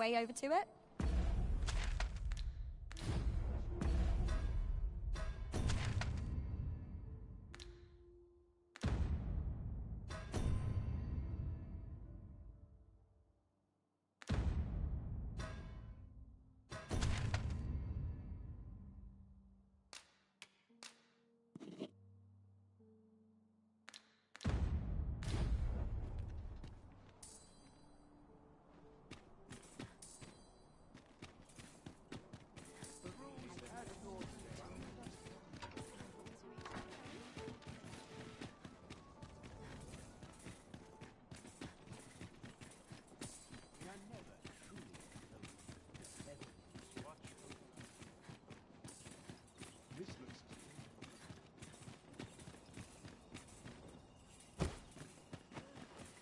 way over to it?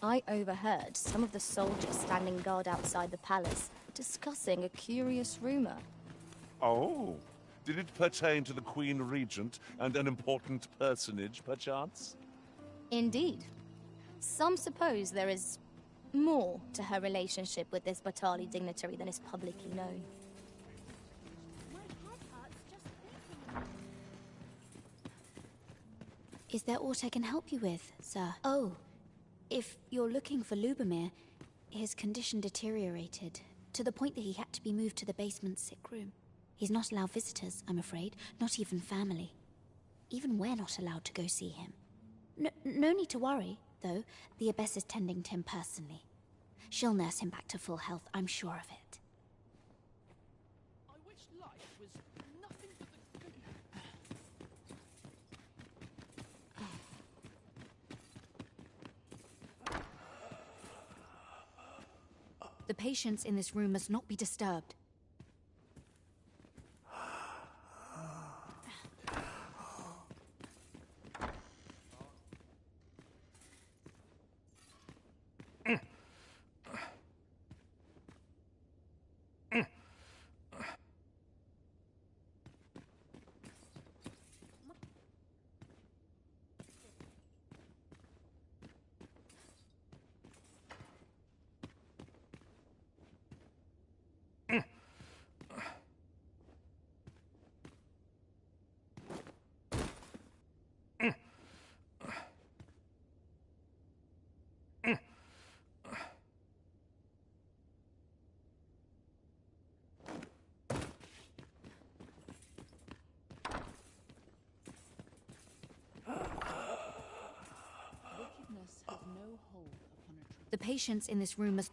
I overheard some of the soldiers standing guard outside the palace discussing a curious rumor. Oh, did it pertain to the Queen Regent and an important personage, perchance? Indeed. Some suppose there is more to her relationship with this Batali dignitary than is publicly known. Is there aught I can help you with, sir? Oh, if you're looking for Lubomir, his condition deteriorated to the point that he had to be moved to the basement sick room. He's not allowed visitors, I'm afraid, not even family. Even we're not allowed to go see him. No need to worry, though. The Abbess is tending to him personally. She'll nurse him back to full health, I'm sure of it. I wish life was nothing but the good. The patients in this room must not be disturbed. Wickedness has no hold upon a true. The patients in this room must...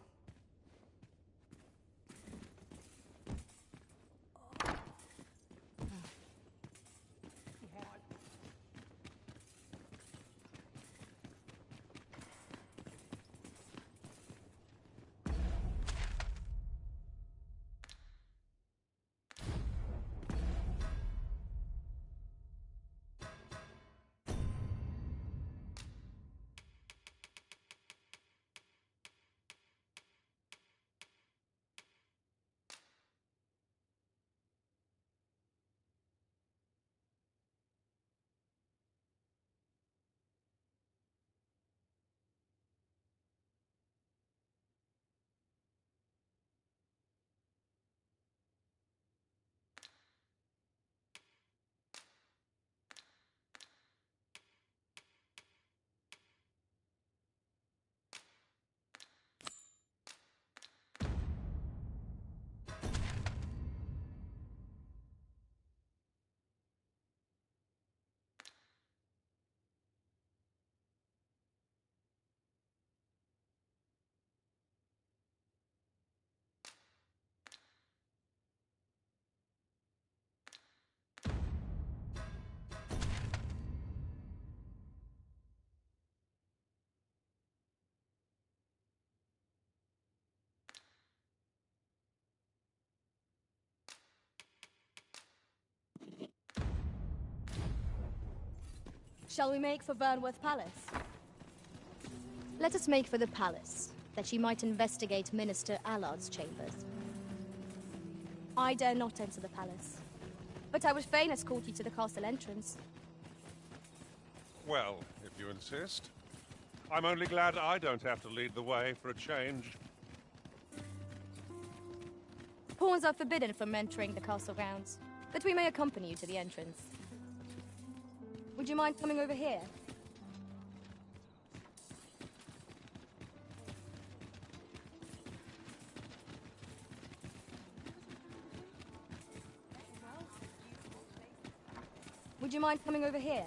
Shall we make for Vernworth Palace? Let us make for the palace, that ye might investigate Minister Allard's chambers. I dare not enter the palace, but I would fain escort you to the castle entrance. Well, if you insist. I'm only glad I don't have to lead the way for a change. Pawns are forbidden from entering the castle grounds, but we may accompany you to the entrance. Would you mind coming over here? Would you mind coming over here?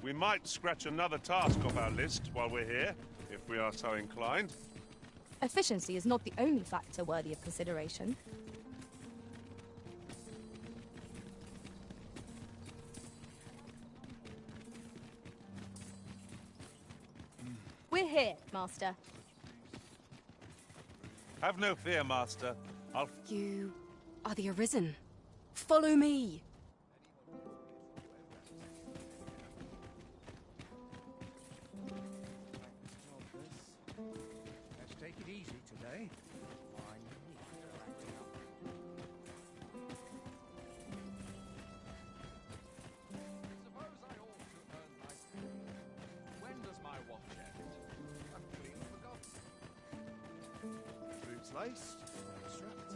We might scratch another task off our list while we're here, if we are so inclined. Efficiency is not the only factor worthy of consideration. We're here, Master. Have no fear, Master. I'll... You are the Arisen. Follow me! Let's take it easy today. Suppose I ought to earn my pay. When does my watch end? I've clean forgotten. Boots laced, strapped,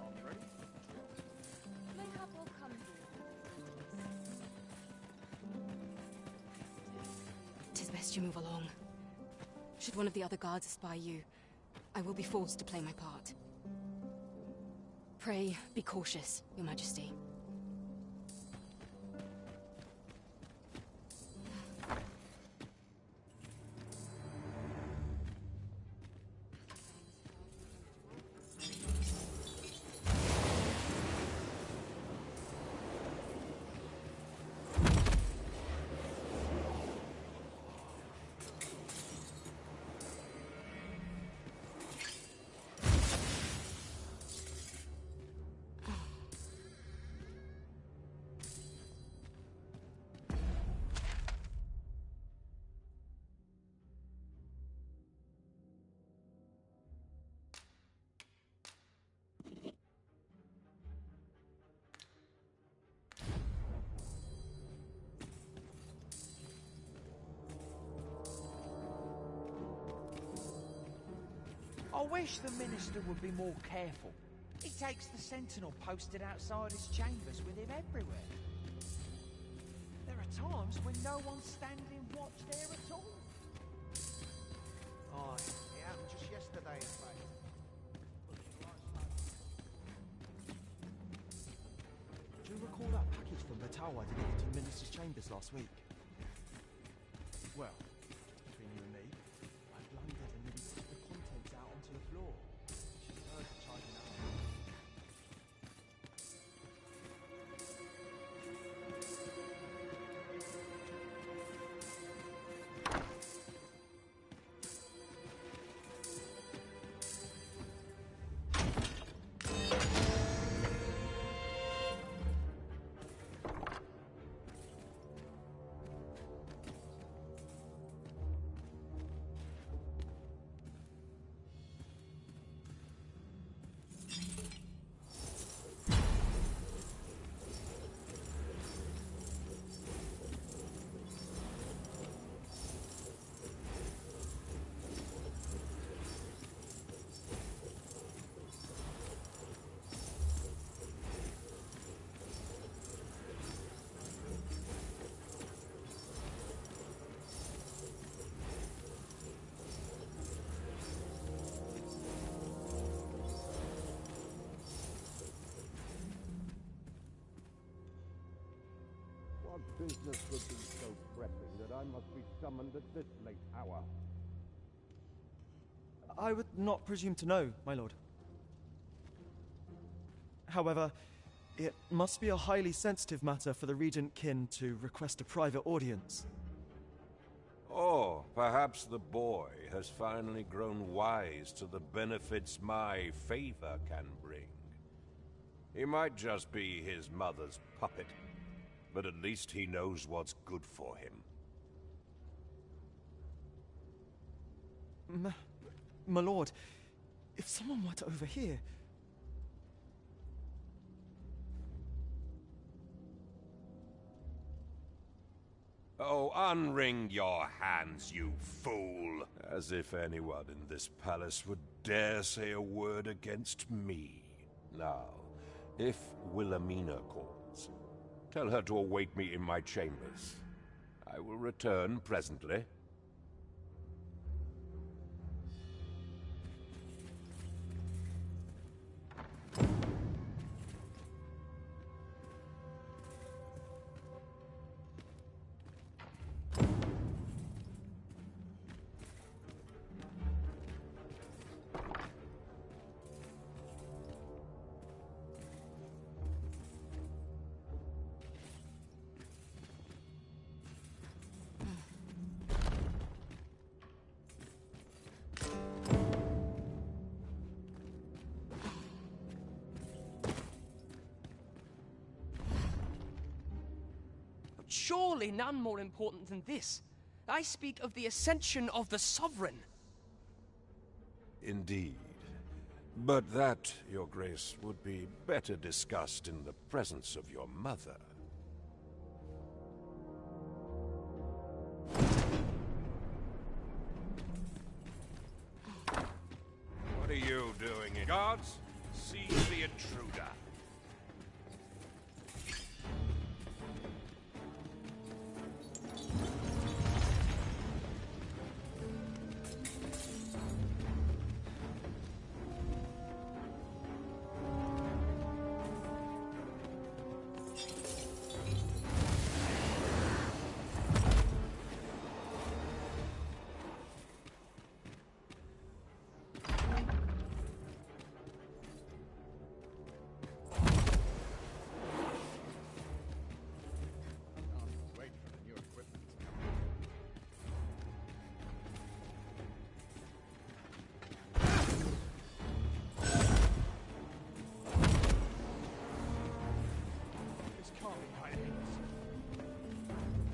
arms ready. Tis best you move along. Should one of the other guards spy you, I will be forced to play my part. Pray, be cautious, Your Majesty. I wish the Minister would be more careful. He takes the sentinel posted outside his chambers with him everywhere. There are times when no one's standing watch there at all. Aye, it happened just yesterday, in fact. Do you recall that package from Batawa delivered to the Minister's chambers last week? Well, between you and me, I blundered and nearly took the contents out onto the floor. Should have heard the charging out. What business would be so pressing that I must be summoned at this late hour? I would not presume to know, my lord. However, it must be a highly sensitive matter for the Regent Kin to request a private audience. Or perhaps the boy has finally grown wise to the benefits my favor can bring. He might just be his mother's puppet, but at least he knows what's good for him. My lord, if someone were to overhear... Oh, Now unring your hands, you fool! As if anyone in this palace would dare say a word against me. Now, if Wilhelmina calls, tell her to await me in my chambers. I will return presently. Surely none more important than this. I speak of the ascension of the Sovereign. Indeed. But that, Your Grace, would be better discussed in the presence of your mother. What are you doing here? Guards, seize the intruder.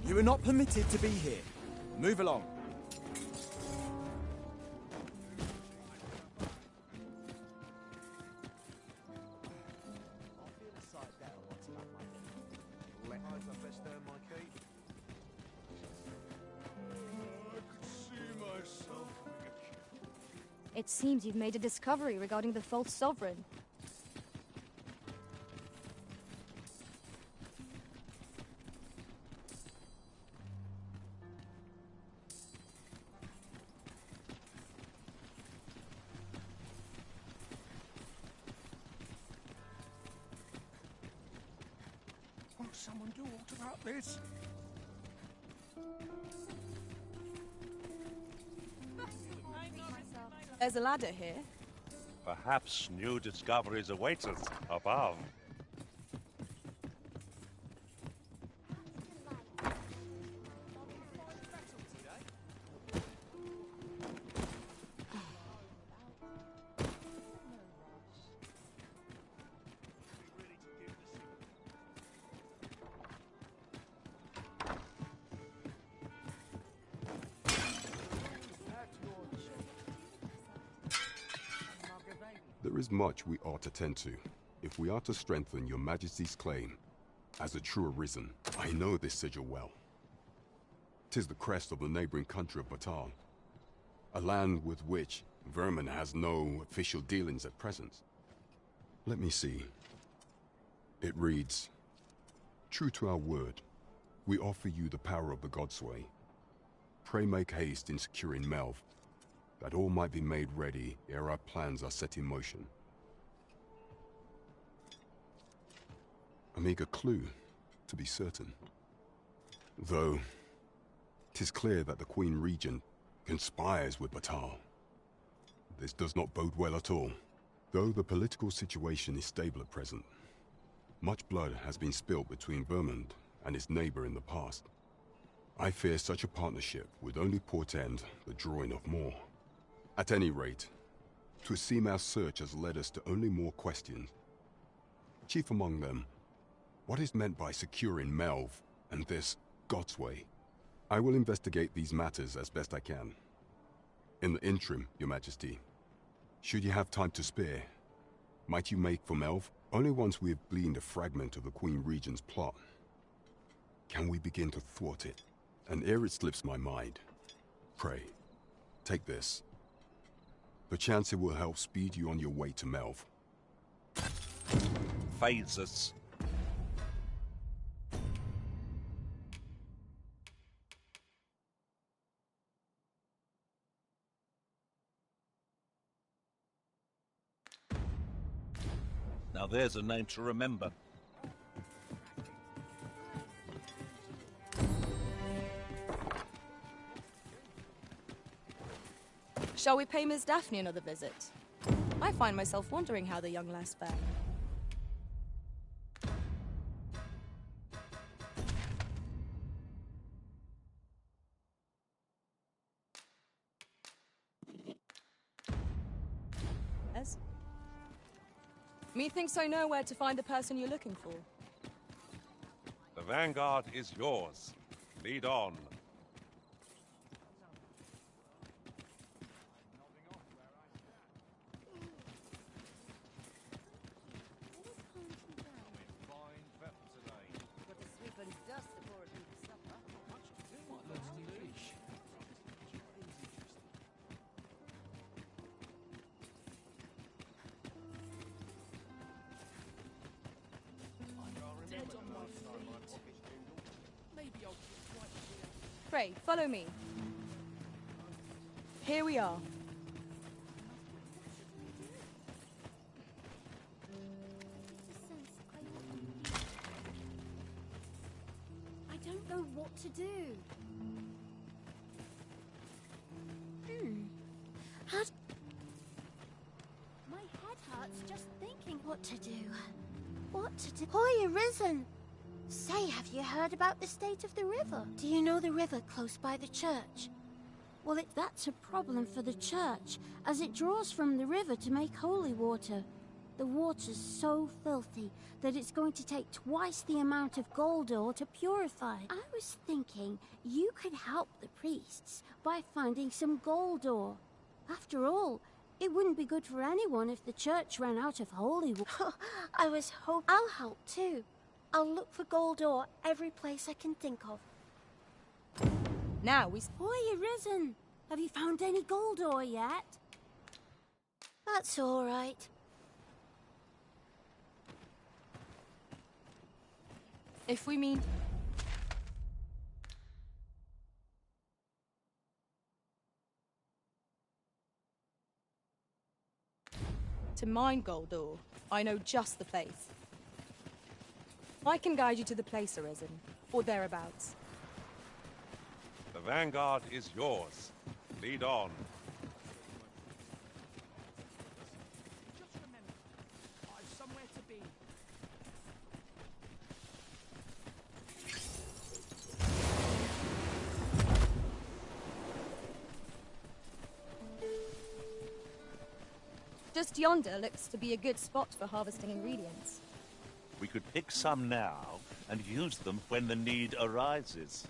You are not permitted to be here. Move along. It seems you've made a discovery regarding the false sovereign. Won't someone do aught about this? There's a ladder here. Perhaps new discoveries await us above. There is much we ought to tend to, if we are to strengthen your Majesty's claim as a true arisen. I know this sigil well. 'Tis the crest of the neighboring country of Batal, a land with which Vermin has no official dealings at present. Let me see. It reads, "True to our word, we offer you the power of the Godsway. Pray make haste in securing Melv, that all might be made ready ere our plans are set in motion." A meager clue, to be certain. Though, 'tis clear that the Queen Regent conspires with Batal. This does not bode well at all. Though the political situation is stable at present, much blood has been spilled between Vermund and its neighbor in the past. I fear such a partnership would only portend the drawing of more. At any rate, 'twould seem our search has led us to only more questions. Chief among them, what is meant by securing Melv and this Godsway? I will investigate these matters as best I can. In the interim, Your Majesty, should you have time to spare, might you make for Melv? Only once we have gleaned a fragment of the Queen Regent's plot can we begin to thwart it. And ere it slips my mind, pray, take this. Perchance it will help speed you on your way to Melv. Phases. Now there's a name to remember. Shall we pay Miss Daphne another visit? I find myself wondering how the young lass fare. Yes? Methinks I know where to find the person you're looking for. The vanguard is yours. Lead on. Pray, follow me. Here we are. I don't know what to do. My head hurts just thinking what to do. What to do? Hoy Arisen! Say, have you heard about the state of the river? Do you know the river close by the church? Well, that's a problem for the church, as it draws from the river to make holy water. The water's so filthy that it's going to take twice the amount of gold ore to purify. I was thinking you could help the priests by finding some gold ore. After all, it wouldn't be good for anyone if the church ran out of holy water. I was hoping I'll help too. I'll look for gold ore every place I can think of. Now we... Hoy Arisen! Have you found any gold ore yet? That's all right. If we mean... to mine gold ore, I know just the place. I can guide you to the place, Arisen, or thereabouts. The vanguard is yours. Lead on. Just remember, I've somewhere to be. Just yonder looks to be a good spot for harvesting ingredients. We could pick some now and use them when the need arises.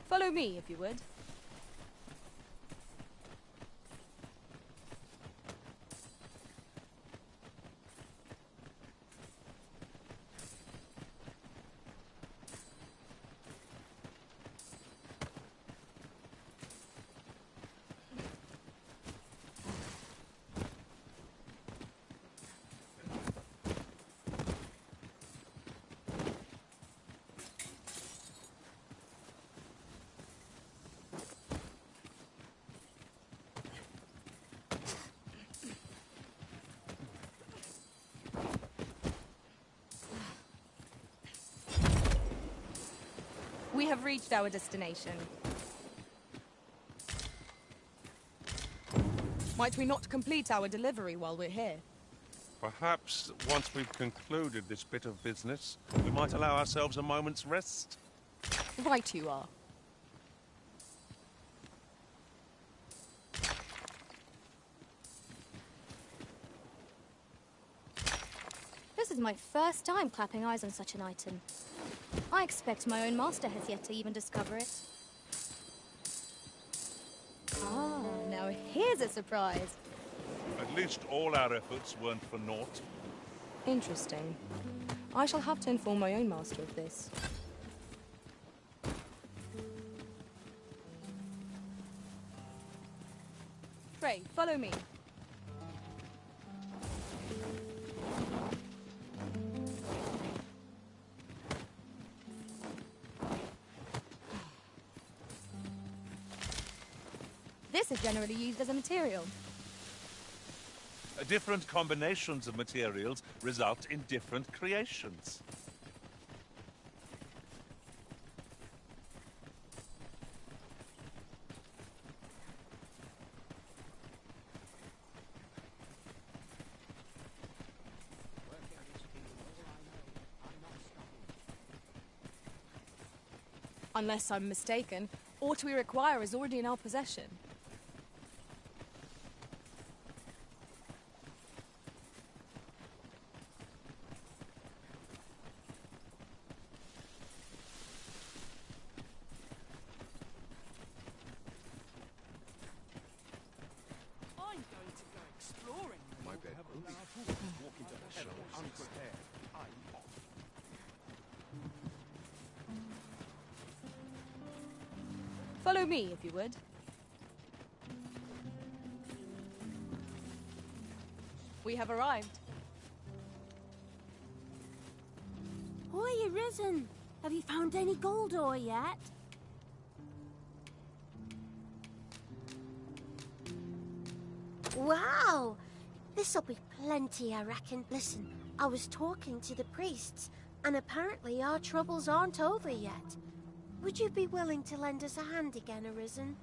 Follow me, if you would. We have reached our destination. Might we not complete our delivery while we're here? Perhaps once we've concluded this bit of business, we might allow ourselves a moment's rest. Right you are. This is my first time clapping eyes on such an item. I expect my own master has yet to even discover it. Here's a surprise. At least all our efforts weren't for naught. Interesting. I shall have to inform my own master of this. Pray, follow me. This is generally used as a material. Different combinations of materials result in different creations. Unless I'm mistaken, aught we require is already in our possession. I'm going to go exploring. My bed. Walk into the show unprepared. I'm off. Follow me, if you would. We have arrived. Hoy, Arisen! Have you found any gold ore yet? Wow! This'll be plenty, I reckon. Listen, I was talking to the priests, and apparently our troubles aren't over yet. Would you be willing to lend us a hand again, Arisen?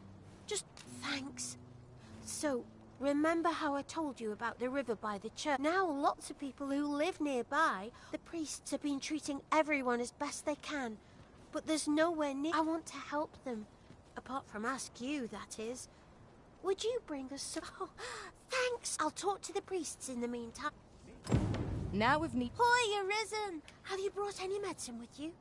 Just thanks. So, remember how I told you about the river by the church? Now lots of people who live nearby, the priests have been treating everyone as best they can. But there's nowhere near. I want to help them. Apart from ask you, that is. Would you bring us some... Oh, thanks! I'll talk to the priests in the meantime. Now we've need... Hoy, Arisen! Have you brought any medicine with you?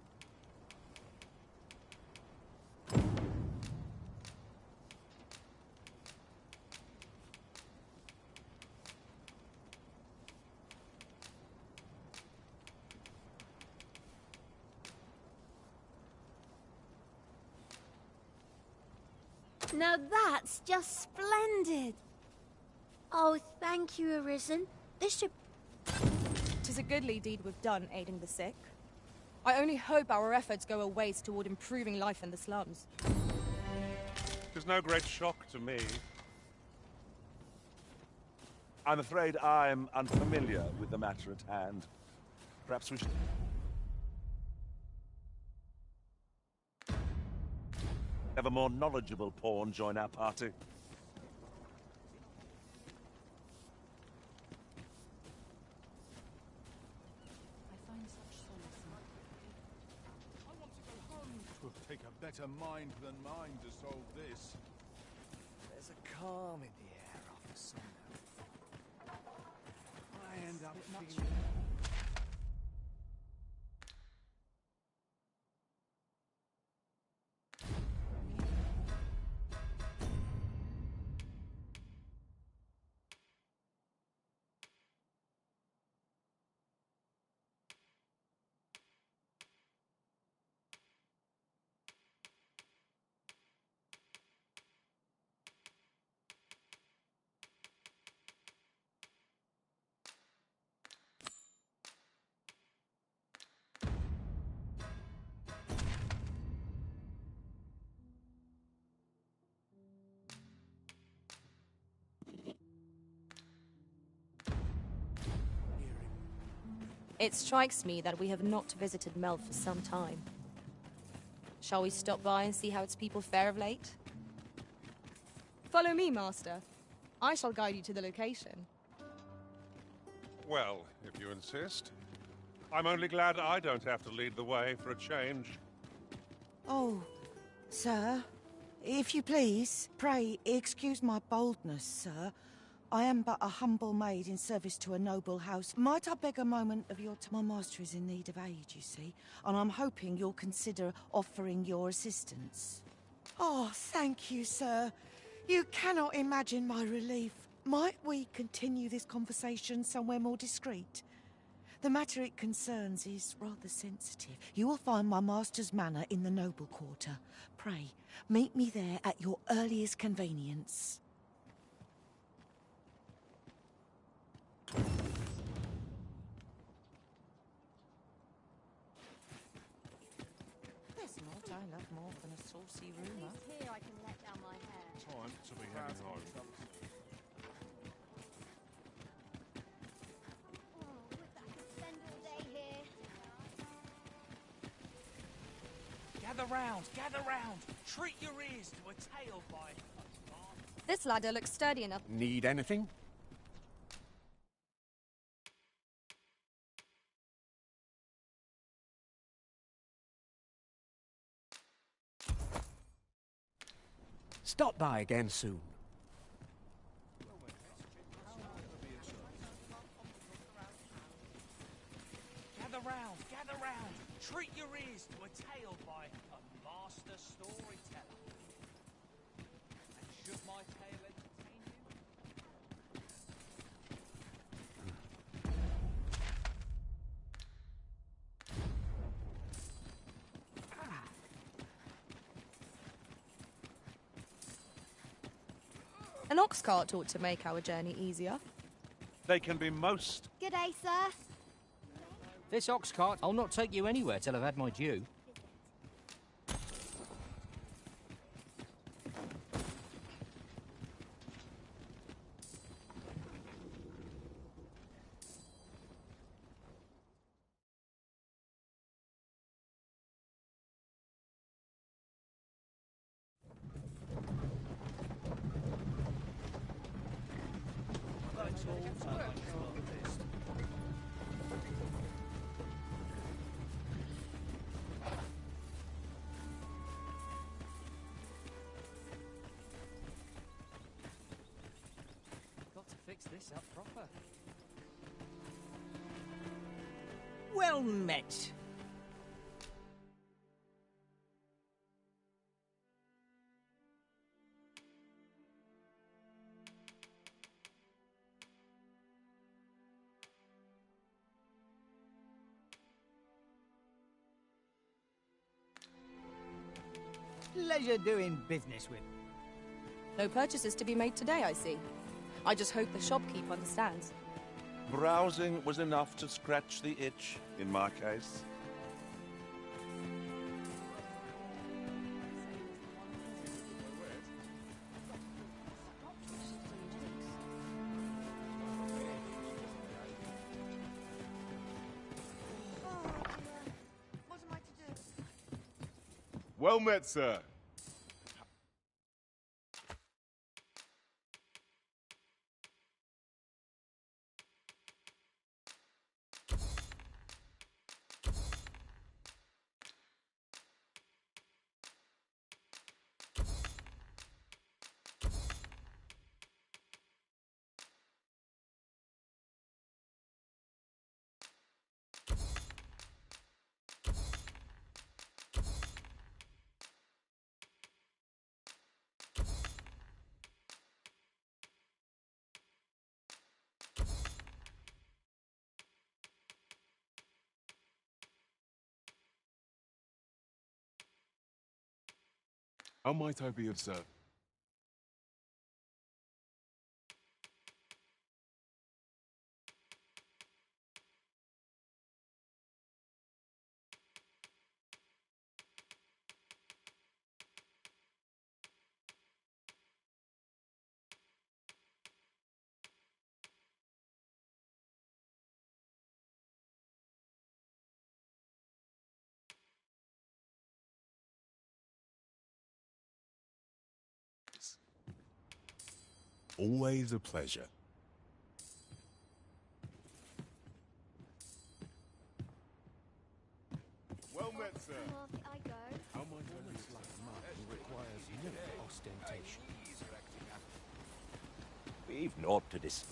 Now that's just splendid! Oh, thank you, Arisen. This should... 'Tis a goodly deed we've done, aiding the sick. I only hope our efforts go a ways toward improving life in the slums. 'Tis no great shock to me. I'm afraid I'm unfamiliar with the matter at hand. Perhaps we should... have a more knowledgeable pawn join our party. Twill take a better mind than mine to solve this. There's a calm in the air after sundown. I end up feeling... It strikes me that we have not visited Mel for some time. Shall we stop by and see how its people fare of late? Follow me, Master. I shall guide you to the location. Well, if you insist. I'm only glad I don't have to lead the way for a change. Oh, sir, if you please, pray excuse my boldness, sir. I am but a humble maid in service to a noble house. Might I beg a moment of your time? My master is in need of aid, you see, and I'm hoping you'll consider offering your assistance. Oh, thank you, sir. You cannot imagine my relief. Might we continue this conversation somewhere more discreet? The matter it concerns is rather sensitive. You will find my master's manor in the noble quarter. Pray, meet me there at your earliest convenience. There's naught I love more than a saucy rumour. Here I can let down my hair. Time to be heading home. Spend all day here. Gather round. Treat your ears to a tale by... This ladder looks sturdy enough. Need anything? Stop by again soon. Gather round. Treat your ears to a tale by a master storyteller. And should my tale entertain you? An ox cart ought to make our journey easier. They can be most... G'day, sir. This ox cart, I'll not take you anywhere till I've had my due. Got to fix this up proper. Well met. Pleasure doing business with. No purchases to be made today, I see. I just hope the shopkeep understands. Browsing was enough to scratch the itch, in my case. What am I to do? Well met, sir. How might I be of service? Always a pleasure. Well met, sir. Off I go. How might I be? Requires no ostentation. We've naught to this.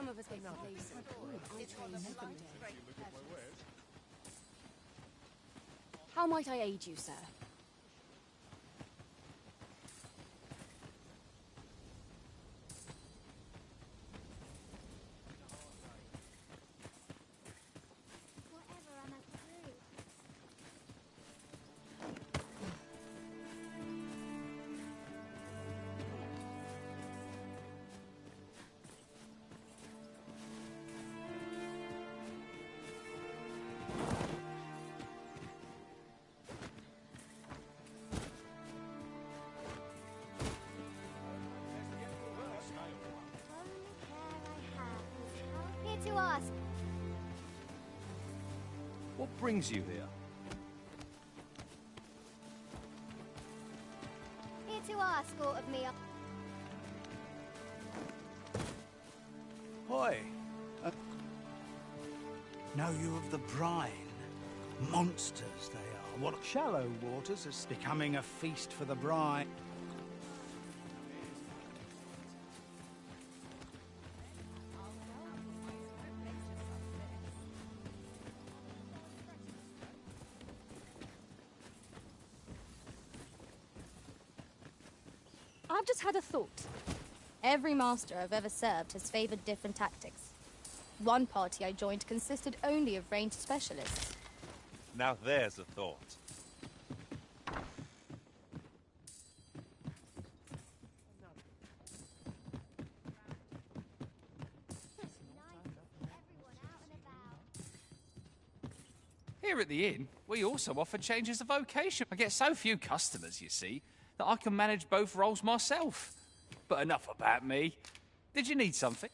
Some of us get complacent. I train every day. How might I aid you, sir? Whatever am I to do? Here to ask. What brings you here? Here to ask aught of me. Hoi. Know you of the brine? Monsters they are. What shallow waters is becoming a feast for the brine. I've just had a thought. Every master I've ever served has favored different tactics. One party I joined consisted only of ranged specialists. Now there's a thought. Here at the inn, we also offer changes of vocation. I get so few customers, you see, that I can manage both roles myself. But enough about me. Did you need something?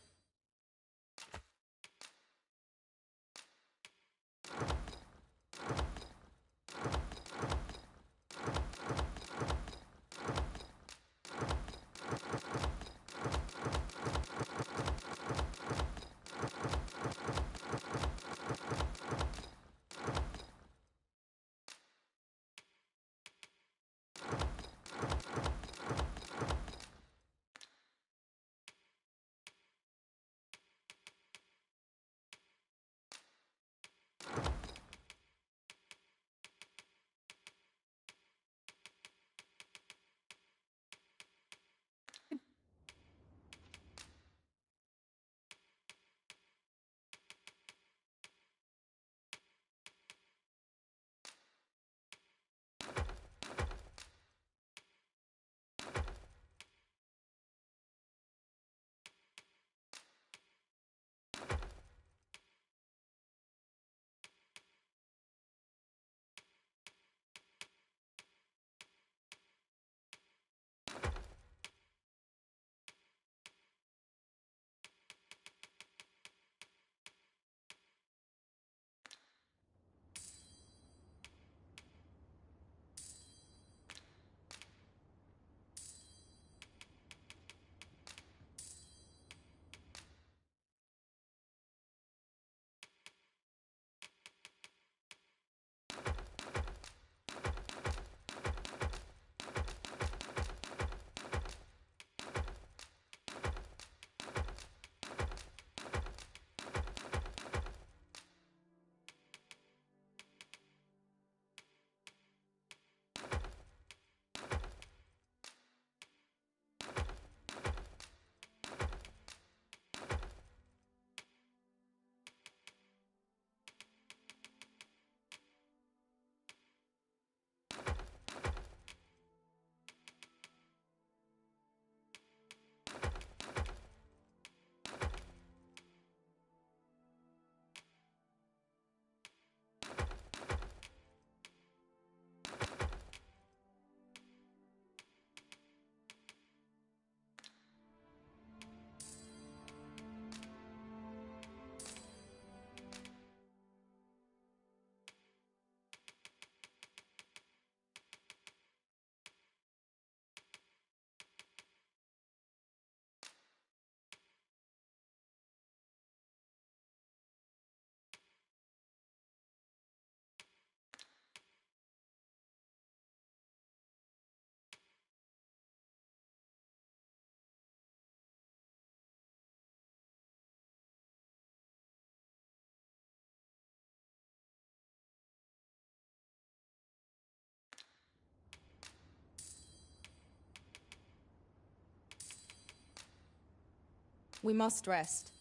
We must rest,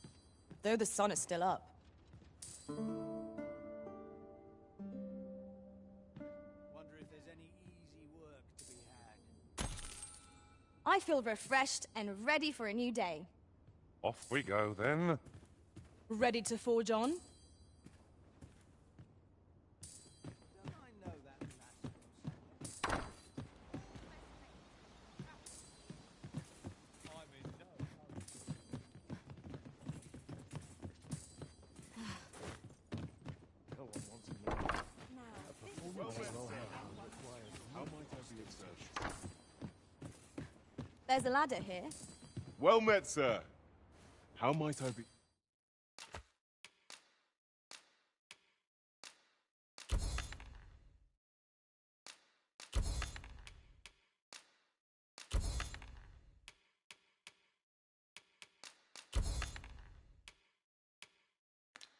though the sun is still up. Wonder if there's any easy work to be had. I feel refreshed and ready for a new day. Off we go, then. Ready to forge on? There's a ladder here. Well met, sir. How might I be...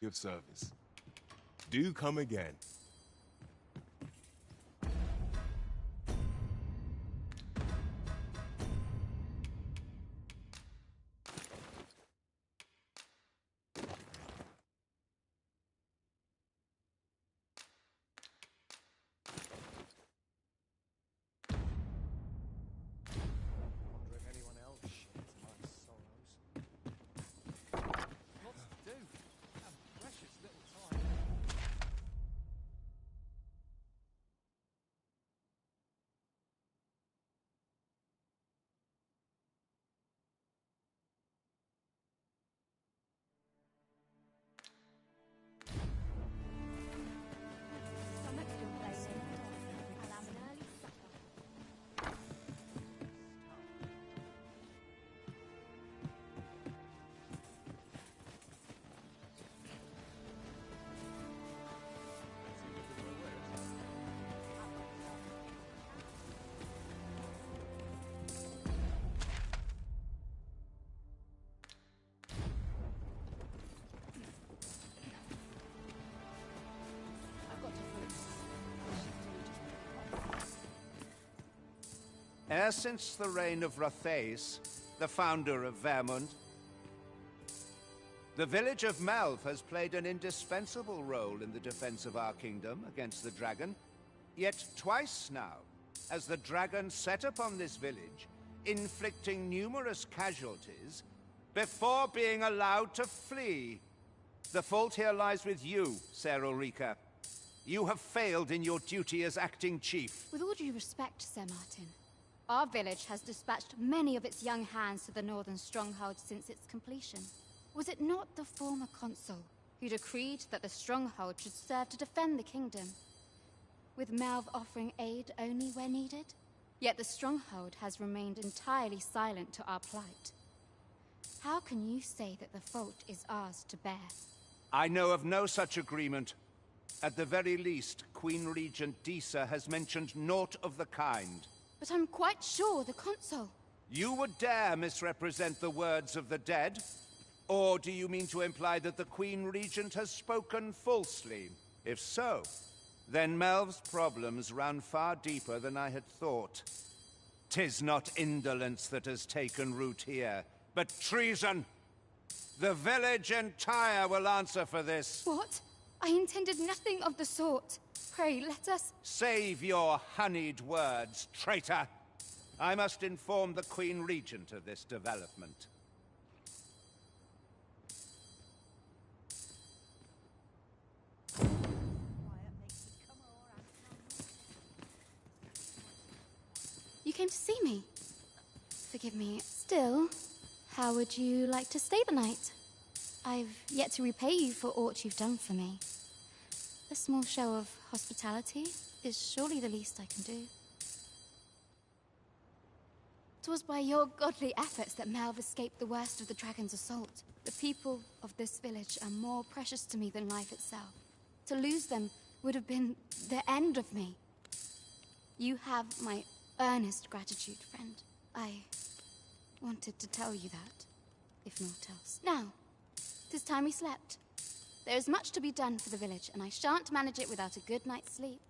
of service. Do come again. Wonder if anyone else shares my sorrows. Lots to do. And precious little time. E'er since the reign of Rothaeus, the founder of Vermund, the village of Malv has played an indispensable role in the defense of our kingdom against the dragon. Yet twice now has the dragon set upon this village, inflicting numerous casualties before being allowed to flee. The fault here lies with you, Ser Ulrika. You have failed in your duty as acting chief. With all due respect, Sir Martin, our village has dispatched many of its young hands to the northern stronghold since its completion. Was it not the former consul who decreed that the stronghold should serve to defend the kingdom, with Malv offering aid only where needed? Yet the stronghold has remained entirely silent to our plight. How can you say that the fault is ours to bear? I know of no such agreement. At the very least, Queen Regent Disa has mentioned naught of the kind. But I'm quite sure the consul... You would dare misrepresent the words of the dead? Or do you mean to imply that the Queen Regent has spoken falsely? If so, then Melv's problems run far deeper than I had thought. 'Tis not indolence that has taken root here, but treason. The village entire will answer for this. What? I intended nothing of the sort. Pray, let us... Save your honeyed words, traitor. I must inform the Queen Regent of this development. You came to see me? Forgive me. Still, how would you like to stay the night? I've yet to repay you for aught you've done for me. A small show of hospitality is surely the least I can do. 'Twas by your godly efforts that Malv escaped the worst of the dragon's assault. The people of this village are more precious to me than life itself. To lose them would have been the end of me. You have my earnest gratitude, friend. I wanted to tell you that, if naught else. Now, 'tis time we slept. There is much to be done for the village, and I shan't manage it without a good night's sleep.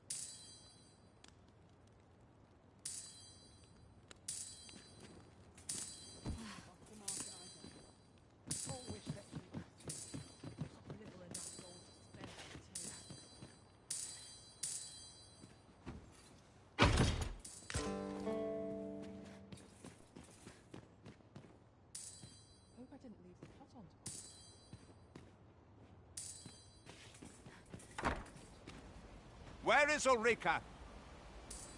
Where is Ulrika?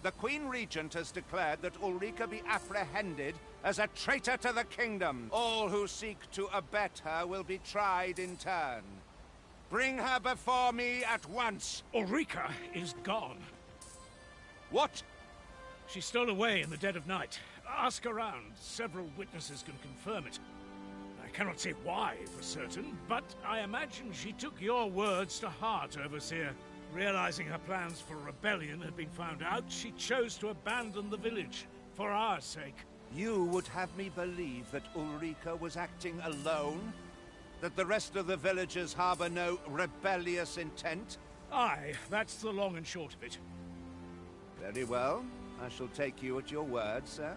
The Queen Regent has declared that Ulrika be apprehended as a traitor to the kingdom. All who seek to abet her will be tried in turn. Bring her before me at once. Ulrika is gone. What? She stole away in the dead of night. Ask around. Several witnesses can confirm it. I cannot say why for certain, but I imagine she took your words to heart, Overseer. Realizing her plans for rebellion had been found out, she chose to abandon the village, for our sake. You would have me believe that Ulrika was acting alone? That the rest of the villagers harbor no rebellious intent? Aye, that's the long and short of it. Very well. I shall take you at your word, sir.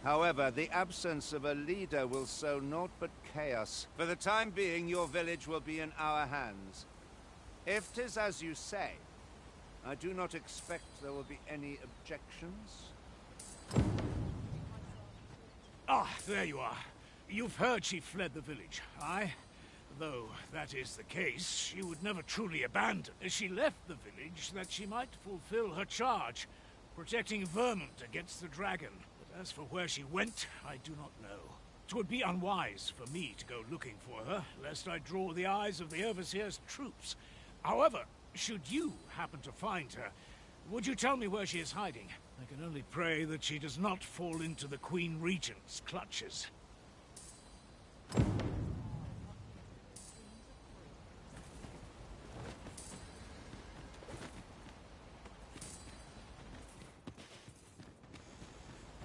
However, the absence of a leader will sow naught but chaos. For the time being, your village will be in our hands. If 'tis as you say, I do not expect there will be any objections. Ah, there you are. You've heard she fled the village, aye? Though that is the case, she would never truly abandon. She left the village that she might fulfill her charge, protecting Vermont against the dragon. But as for where she went, I do not know. 'Twould be unwise for me to go looking for her, lest I draw the eyes of the Overseer's troops. However, should you happen to find her, would you tell me where she is hiding? I can only pray that she does not fall into the Queen Regent's clutches.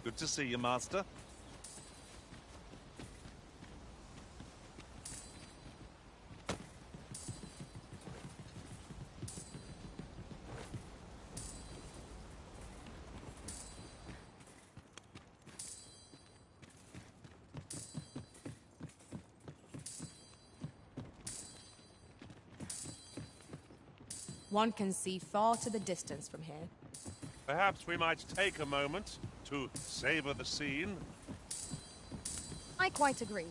Good to see you, Master. One can see far to the distance from here. Perhaps we might take a moment to savor the scene. I quite agree.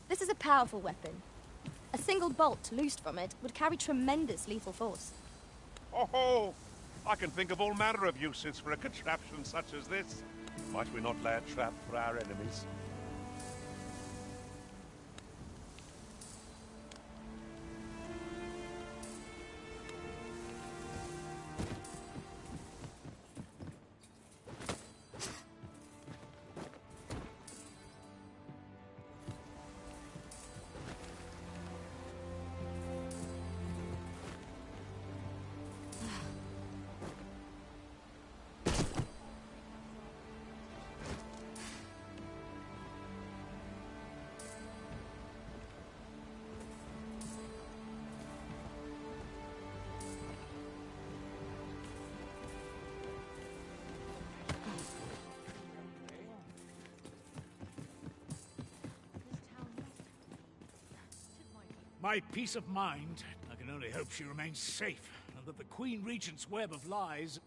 This is a powerful weapon. A single bolt loosed from it would carry tremendous lethal force. Oh, I can think of all manner of uses for a contraption such as this. Might we not lay a trap for our enemies? My peace of mind, I can only hope she remains safe, and that the Queen Regent's web of lies...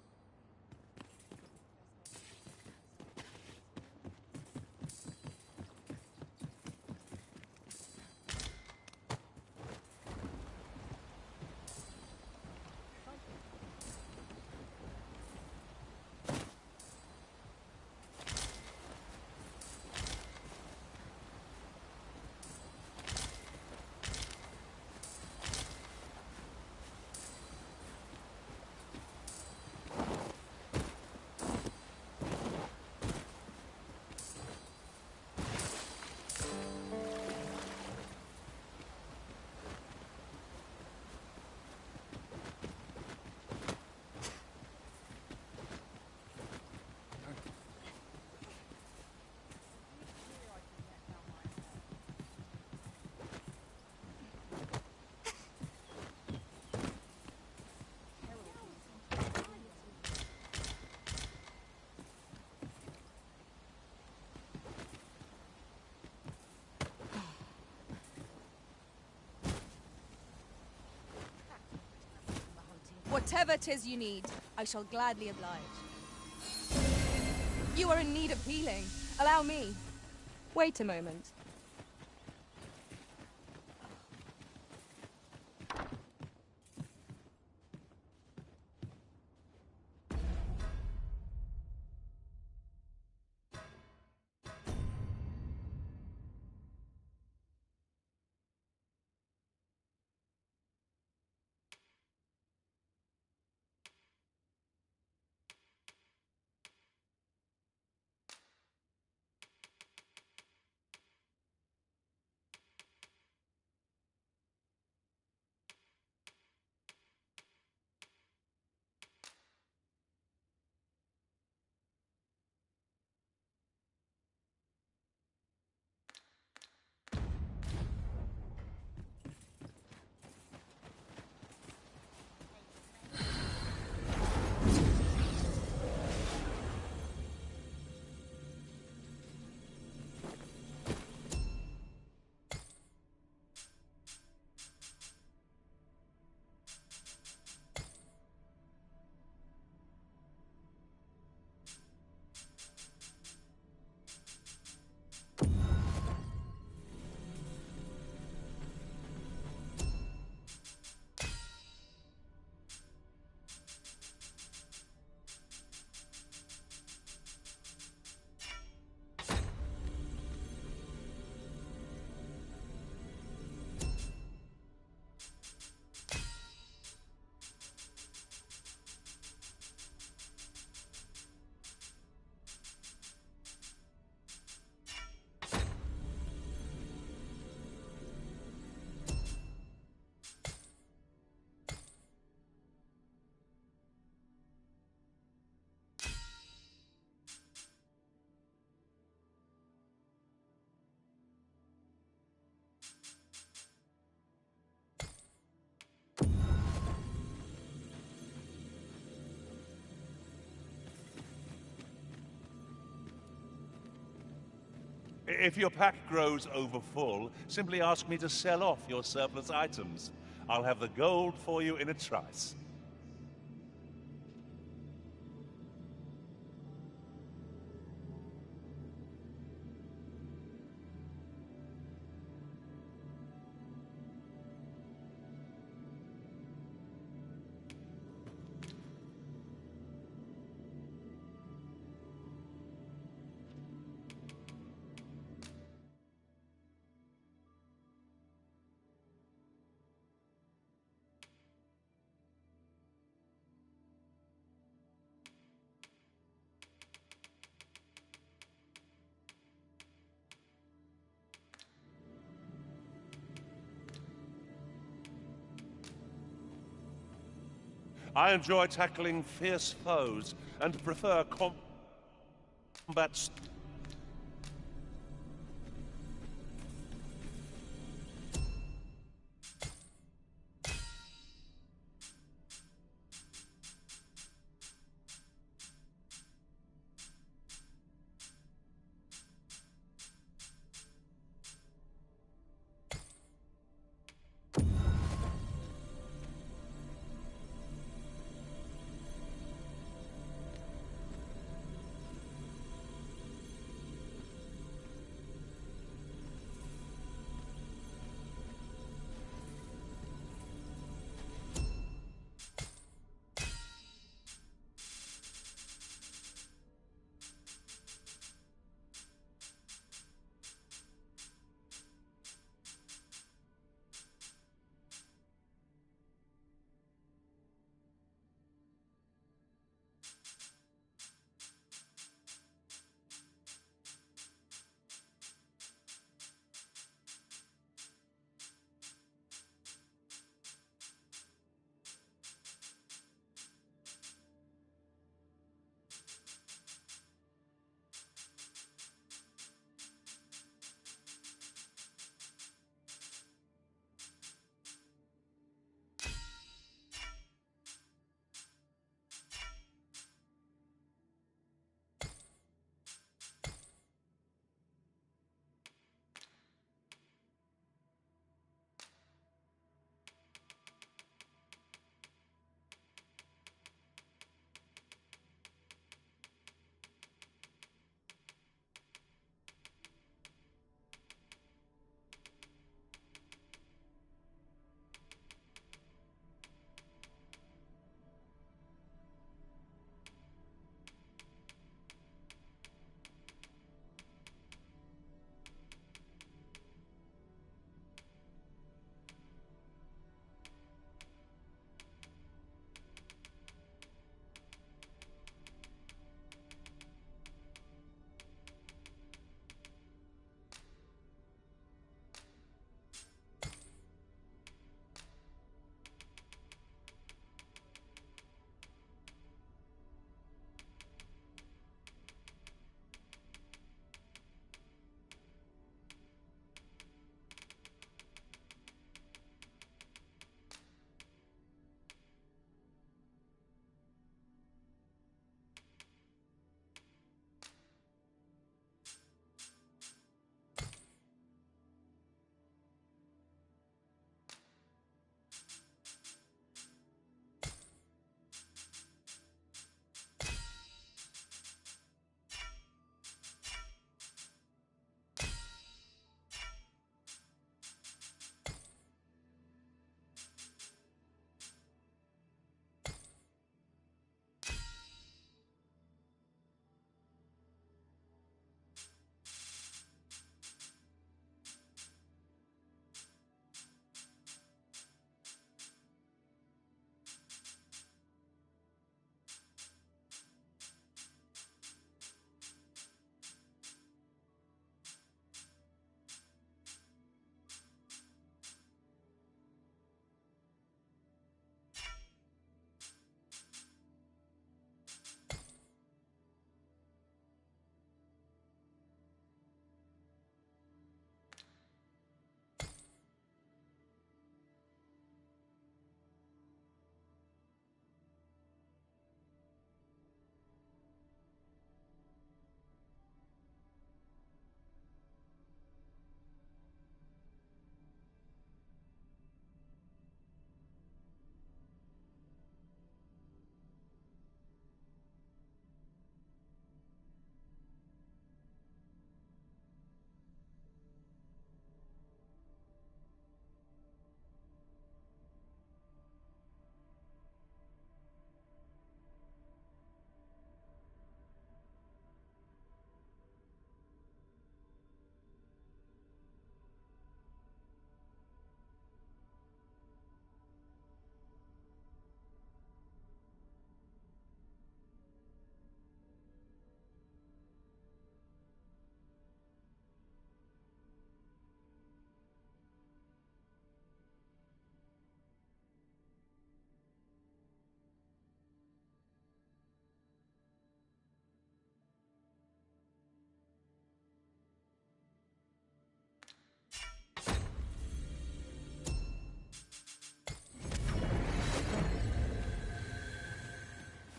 Whatever 'tis you need, I shall gladly oblige. You are in need of healing. Allow me. Wait a moment. If your pack grows overfull, simply ask me to sell off your surplus items. I'll have the gold for you in a trice. I enjoy tackling fierce foes and prefer combat.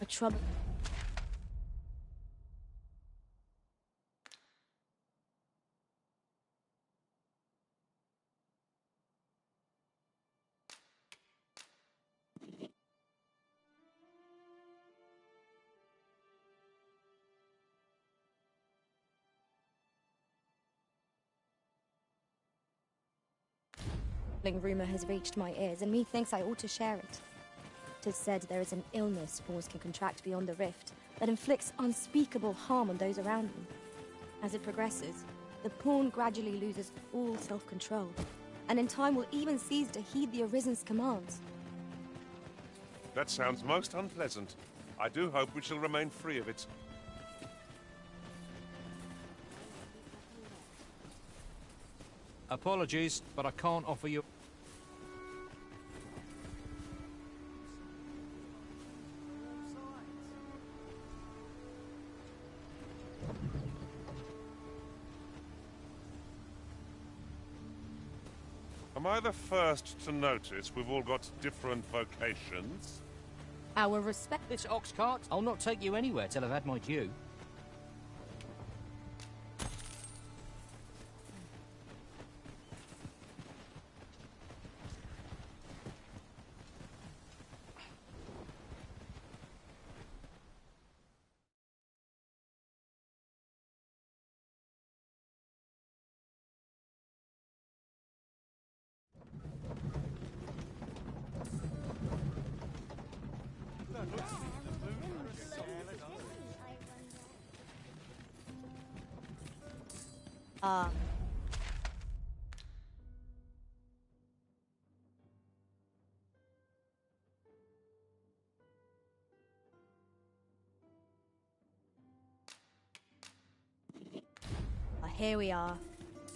for trouble. Rumor has reached my ears, and methinks I ought to share it. 'Tis said there is an illness spores can contract beyond the rift that inflicts unspeakable harm on those around them. As it progresses, the pawn gradually loses all self-control, and in time will even cease to heed the Arisen's commands. That sounds most unpleasant. I do hope we shall remain free of it. Apologies, but I can't offer you... Am I the first to notice we've all got different vocations? Our respect... This ox cart, I'll not take you anywhere till I've had my due. Here we are.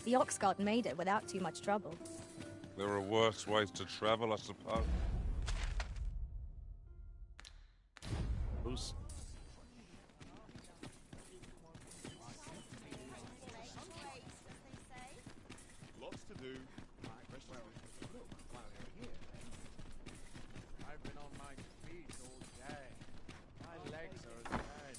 The ox cart made it without too much trouble. There are worse ways to travel, I suppose. Who's... Lots to do. Look, while you're here, I've been on my feet all day. My legs are as bad.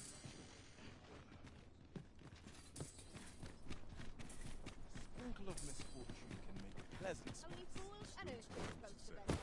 Sprinkle of misfortune can make a pleasant spot. Only fools and earthquakes both to their one.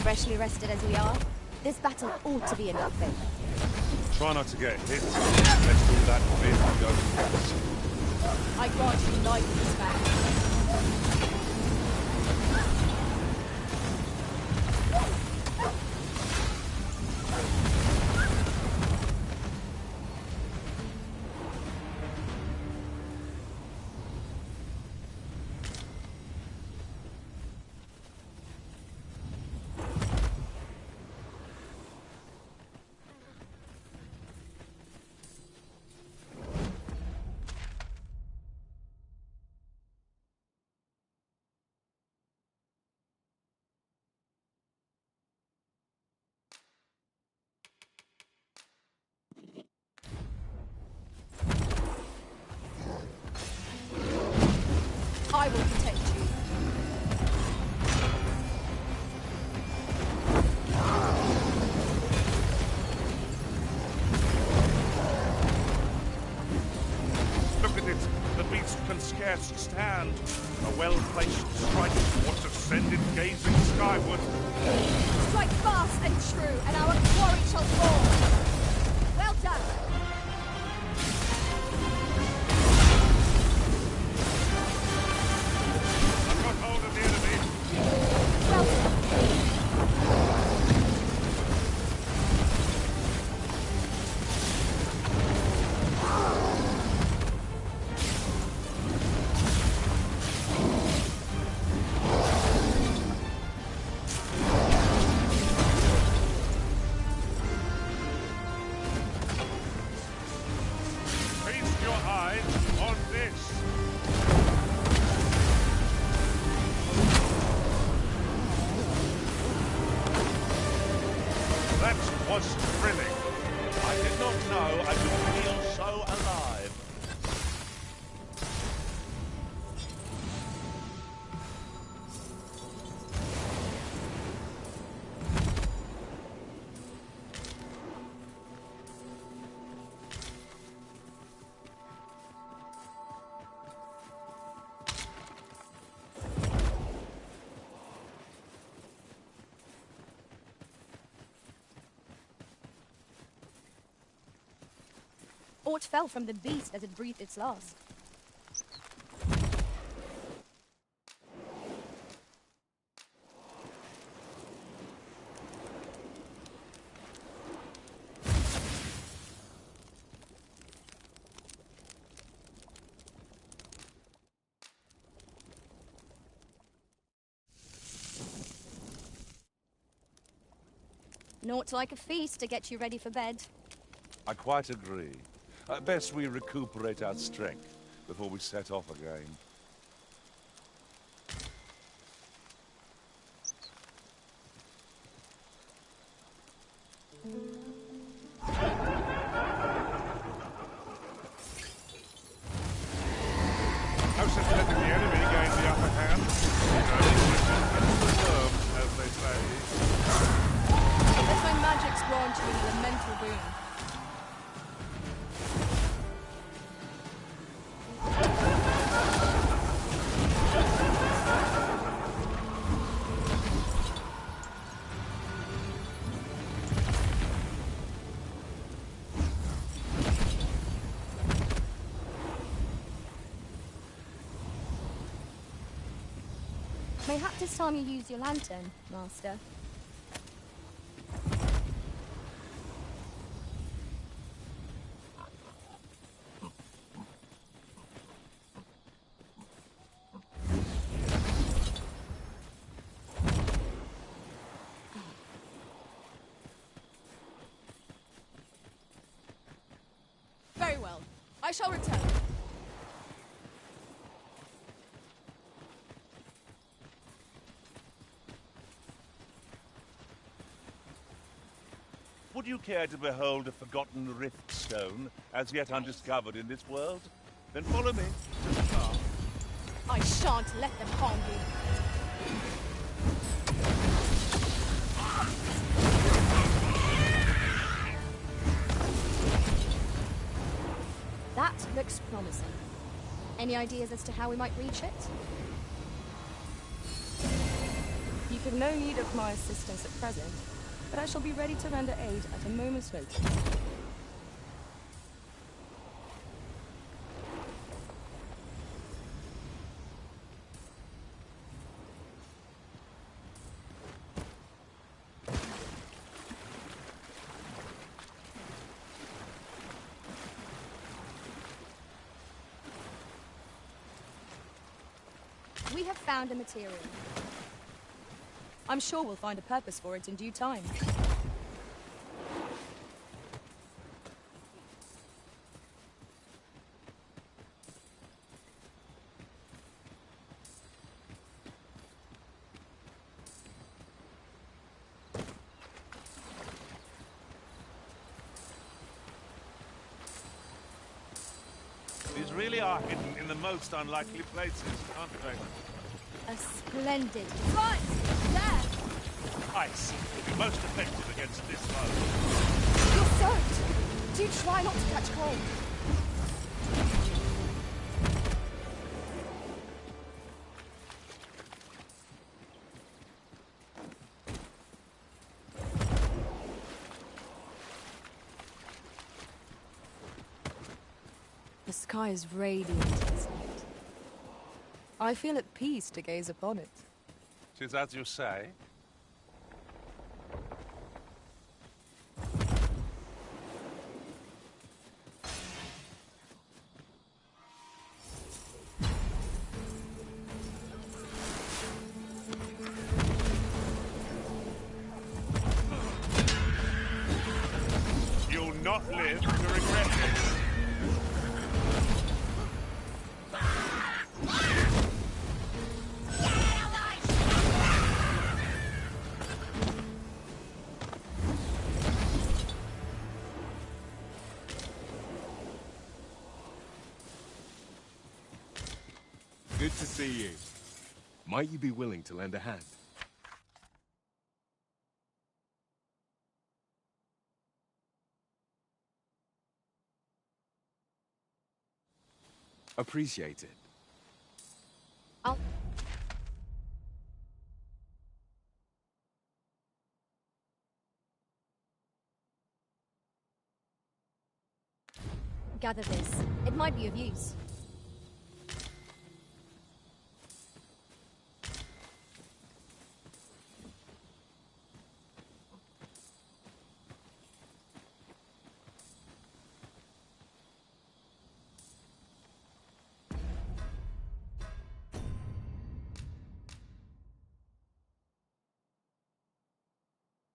Freshly rested as we are, this battle ought to be in our favor. Try not to get hit. Let's do that bit and go fast. I grant you life in this battle. I will protect you. Look at it. The beast can scarce stand. A well-placed strike ought to send it gazing skyward. Strike fast and true, and our quarry shall fall. Well done. was thrilling. I did not know I could feel so alive. Aught fell from the beast as it breathed its last. Naught like a feast to get you ready for bed. I quite agree. Best we recuperate our strength before we set off again. No sense letting the enemy gain the upper hand. As they say. Let my magics grant you an elemental boon. Mayhap this time you use your lantern, Master. Very well. I shall return. Would you care to behold a forgotten rift stone, as yet undiscovered in this world? Then follow me. I shan't let them harm you. That looks promising. Any ideas as to how we might reach it? You have no need of my assistance at present, but I shall be ready to render aid at a moment's notice. We have found a material. I'm sure we'll find a purpose for it in due time. These really are hidden in the most unlikely places, aren't they? A splendid front! There! Ice will be most effective against this foe. You're soaked! Do try not to catch cold. The sky is radiant this night. I feel at peace to gaze upon it. 'Tis as you say. You'll not live to regret it. Good to see you. Might you be willing to lend a hand? Appreciate it. I'll... Gather this. It might be of use.